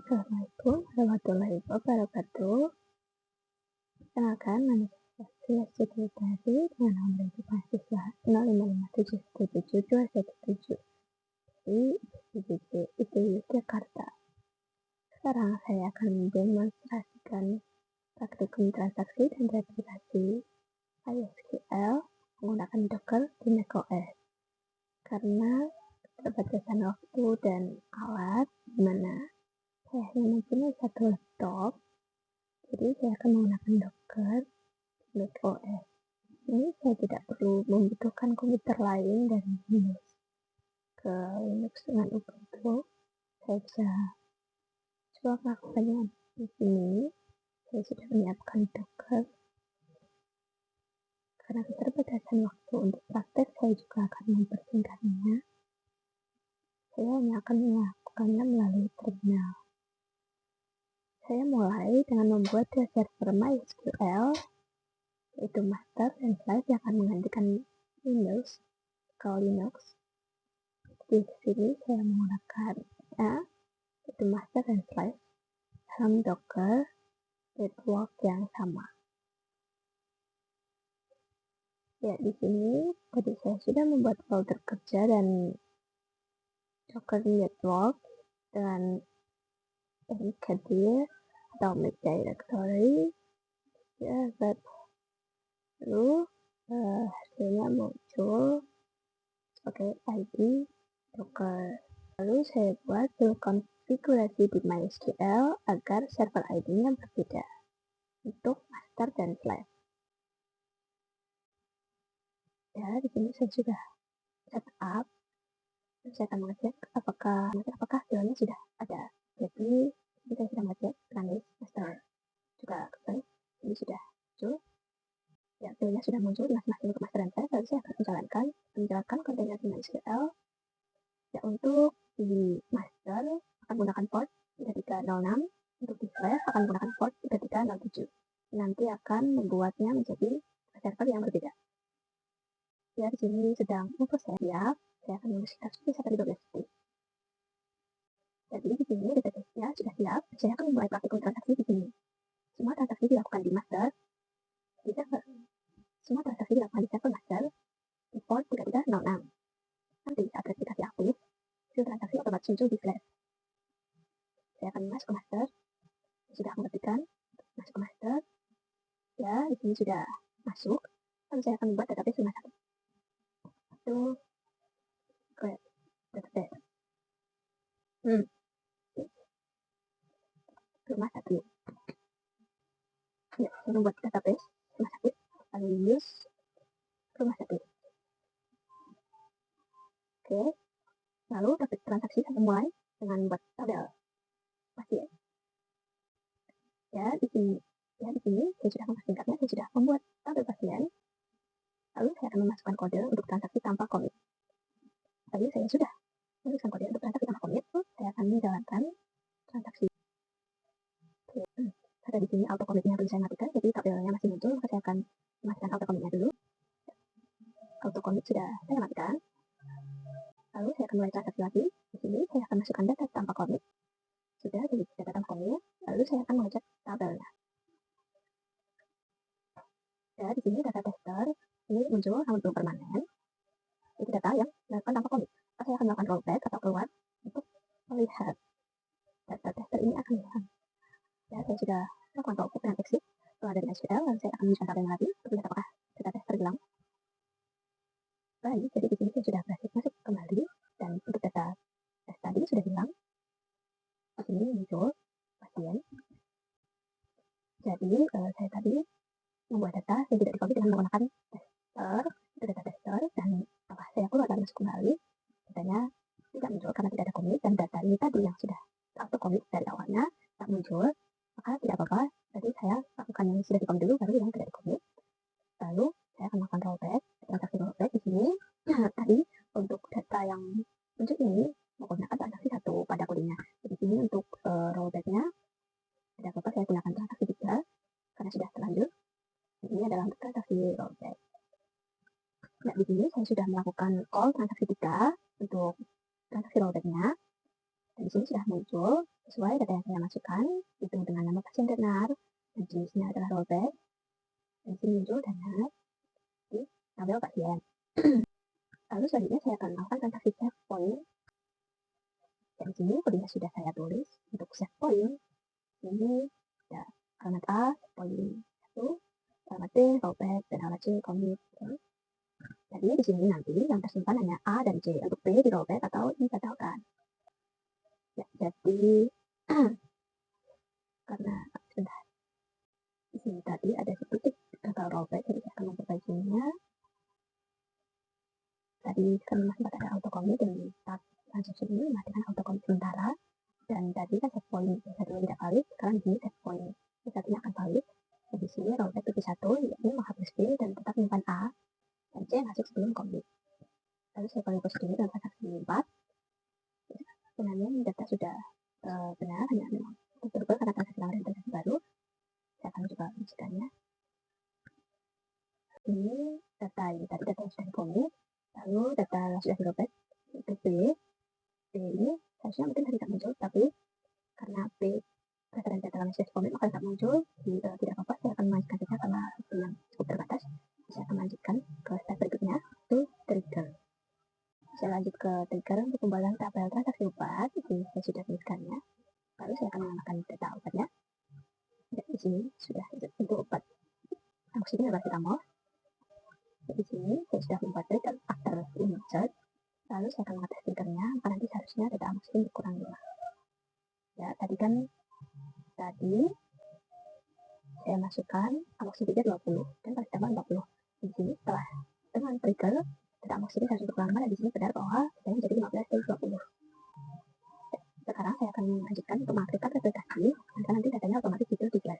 Assalamualaikum warahmatullahi wabarakatuh. Perkenalkan, nama saya Siti Tari dengan nomor mahasiswa 055717217 di ITB Jakarta. Sekarang saya akan mendemonstrasikan praktikum transaksi dan replikasi MySQL menggunakan Docker di macOS. Karena keterbatasan waktu dan alat, di mana saya hanya mempunyai satu laptop, jadi saya akan menggunakan Docker di macOS. Ini saya tidak perlu membutuhkan komputer lain dari Windows ke Linux dengan Ubuntu. Saya bisa coba melakukannya di sini. Saya sudah menyiapkan Docker. Karena keterbatasan waktu untuk praktek, saya juga akan mempersingkatnya. Saya hanya akan melakukannya melalui terminal. Saya mulai dengan membuat dua server MySQL, yaitu master dan slash yang akan menggantikan Windows ke Linux. Di sini saya menggunakan yaitu master dan slash dalam Docker network yang sama. Ya, di sini tadi saya sudah membuat folder kerja dan Docker network dengan mkdir atau make directory. Ya, lalu hasilnya muncul sebagai ID Docker. Lalu saya buat konfigurasi di MySQL agar server ID-nya berbeda untuk master dan slash. Ya, di sini saya sudah setup. Saya akan mengecek apakah hasilnya sudah ada. Jadi saya sudah mengecek tulis master juga kembali. Ini sudah muncul. Ya, hasilnya sudah muncul di masing-masing untuk master dan slash. Lalu saya akan menjalankan kontainer di MySQL. Ya, untuk di master akan menggunakan port 3306, untuk di slash akan menggunakan port 3307. Nanti akan membuatnya menjadi server yang berbeda. Ya, di sini sedang proses ya. Saya akan mengisikan seperti 112 Jadi di sini database-nya sudah siap. Saya akan memulai praktikum transaksi di sini. Semua transaksi dilakukan di master di server. Semua transaksi dilakukan di server master di port 3306. Nanti saat replikasi aktif, hasil transaksi otomatis muncul di slash. Saya akan masuk ke master. Sudah mengetikkan masuk ke master. Ya, di sini sudah masuk. Lalu saya akan membuat database rumah sakit. Itu create database. Rumah sakit. Ya, saya membuat database rumah sakit. Lalu use rumah sakit. Oke. Lalu dapat transaksi saya mulai dengan membuat tabel pasien. Ya, di sini saya sudah mempersingkatnya. Saya sudah membuat tabel pasien. Lalu saya akan memasukkan kode untuk transaksi tanpa komit. Tadi saya sudah menuliskan kode untuk transaksi tanpa komit. Saya akan menjalankan transaksi. Oke. Ada di sini auto komitnya belum saya matikan, jadi tabelnya masih muncul. Maka saya akan memasukkan auto komitnya dulu. Auto komit sudah saya matikan. Lalu saya akan mulai transaksi lagi. Di sini saya akan masukkan data tanpa komit. Sudah jadi data tanpa komit. Lalu saya akan mengecek tabelnya. Ya, di sini data tester ini muncul namun belum permanen. Itu data yang dilakukan tanpa komit. Saya akan melakukan rollback atau keluar untuk melihat data tester ini akan hilang. Ya, saya sudah melakukan rollback dengan exit setelah dari SQL dan saya akan menyusun tabelnya lagi untuk melihat apakah data tester hilang. Baik, jadi di sini saya sudah berhasil masuk kembali dan untuk data tes tadi sudah hilang. Di sini muncul pasien. Jadi saya tadi membuat data yang tidak dikomit dengan menggunakan tester, itu data tester, dan setelah saya keluar dan masuk kembali, datanya tidak muncul karena tidak ada komit, dan data ini tadi yang sudah auto komit dari awalnya tak muncul, maka tidak apa-apa. Jadi saya lakukan yang sudah dikomit dulu, baru yang tidak dikomit. Lalu saya akan melakukan rollback, transaksi rollback di sini. Tadi untuk data yang muncul ini menggunakan transaksi satu pada kodenya. Di sini untuk rollbacknya tidak apa-apa, saya gunakan transaksi 3 karena sudah terlanjur. Ini adalah untuk transaksi rollback. Nah, di sini saya sudah melakukan call transaksi 3 untuk transaksi rollbacknya. Dan di sini sudah muncul Sesuai data yang saya masukkan, hitung dengan nama pasien benar, dan jenisnya adalah rollback. Dan di sini muncul dana di tabel pasien. Lalu selanjutnya saya akan melakukan transaksi save point. Dan di sini kodenya sudah saya tulis untuk save point. Ini ada alamat A, point 1, alamat B, rollback, dan alamat C, commit. Jadi di sini nanti yang tersimpan hanya A dan C. Untuk B di rollback atau dibatalkan. Ya, jadi karena sebentar, di sini tadi ada sedikit gagal rollback, jadi saya akan memperbaikinya. Tadi kan masih ada auto commit dan di start transaction ini matikan auto commit sementara. Dan tadi kan set point satunya tidak valid, sekarang di sini set point satunya akan valid. Dan di sini rollback to P1 yakni menghapus B dan tetap menyimpan A dan C masuk sebelum commit. Lalu saya kali prosedur dalam transaksi 4. Sebenarnya data sudah benar, hanya memang berubah karena transaksi lama dan transaksi baru. Saya akan coba menunjukkannya. Ini data ini tadi data yang sudah di-commit, lalu data yang sudah di-rollback itu B. B ini seharusnya mungkin tidak muncul, tapi karena B berdasarkan data yang sudah di-commit maka tidak muncul. Tidak apa-apa, saya akan melanjutkan saja karena waktu yang cukup terbatas. Saya akan melanjutkan ke step berikutnya, itu trigger. Saya lanjut ke trigger untuk pembuatan tabel transaksi obat. Ini saya sudah tuliskannya. Lalu saya akan menambahkan data obatnya. Dan di sini sudah untuk obat amoxicillin paracetamol. Di sini saya sudah membuat trigger after insert. Lalu saya akan mengatas triggernya, karena nanti seharusnya data amoxicillin berkurang 5. Ya, tadi saya masukkan amoxicillin 20 dan paracetamol 40. Di sini setelah dengan trigger data amoxicillin harus berkurang, dan di sini benar bahwa saya menjadi 15 dari 20. Sekarang saya akan melanjutkan untuk mengaktifkan replikasi, karena nanti datanya otomatis tidur 3.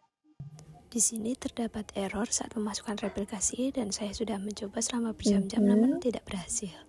Di sini terdapat error saat memasukkan replikasi dan saya sudah mencoba selama berjam-jam namun tidak berhasil.